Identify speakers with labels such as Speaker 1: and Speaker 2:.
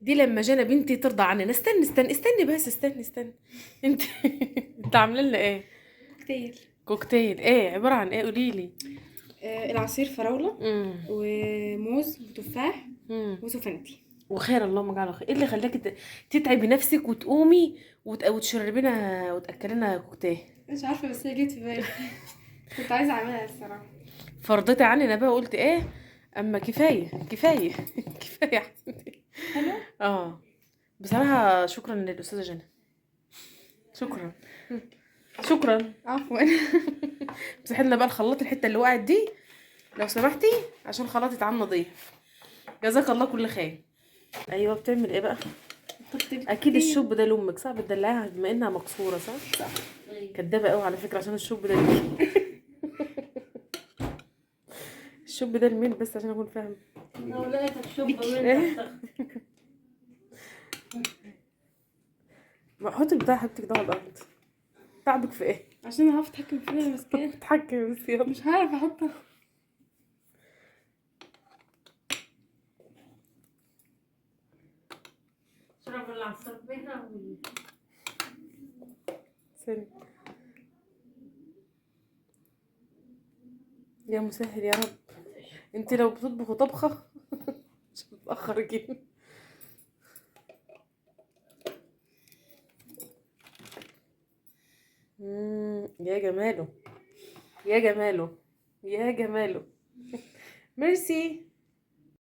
Speaker 1: دي لما جانا بنتي ترضى عننا، استني بس، استني انت انت عامله لنا ايه؟
Speaker 2: كوكتيل.
Speaker 1: كوكتيل ايه؟ عباره عن ايه؟ قولي لي.
Speaker 2: العصير فراولة
Speaker 1: امم
Speaker 2: وموز وتفاح
Speaker 1: امم
Speaker 2: وسفندي.
Speaker 1: وخير، اللهم اجعله خير. ايه اللي خلاكي تتعبي نفسك وتقومي وتشربينا وتاكلينا كوكتيل؟
Speaker 2: مش عارفة بس هي جت في بالي. كنت عايزة اعملها الصراحة.
Speaker 1: فرضتي عني انا بقى، قلت ايه؟ اما كفايه كفايه كفايه يا حبيبتي.
Speaker 2: حلو.
Speaker 1: اه، بصراحه شكرا للاستاذه جنى، شكرا شكرا.
Speaker 2: عفوا.
Speaker 1: مسحي لنا بقى الخلاط، الحته اللي وقعت دي لو سمحتي، عشان خلاط يتعمل نظيف. جزاك الله كل خير. ايوه، بتعمل ايه بقى؟
Speaker 2: حط
Speaker 1: اكيد
Speaker 2: الكوكتيل.
Speaker 1: الشوب ده لامك، صعب تدلعها بما انها مكسوره، صح؟
Speaker 2: صح.
Speaker 1: كدابه قوي على فكره، عشان الشوب ده لمين؟ الشوب ده لمين بس عشان اكون فاهم؟
Speaker 3: لقيتك شوف
Speaker 1: ايه؟ ما حط البتاع حبيبتك ده على الارض. تعبك في ايه؟
Speaker 2: عشان اعرف اتحكم فيها ماسكاها.
Speaker 1: اتحكم بس يلا.
Speaker 2: مش هعرف احطها.
Speaker 3: اشرب العصير بيها
Speaker 1: سوري. يا مسهل يا رب. انت لو بتطبخوا طبخه مش هتتاخر كده. يا جماله، يا جماله، يا جماله. ميرسي.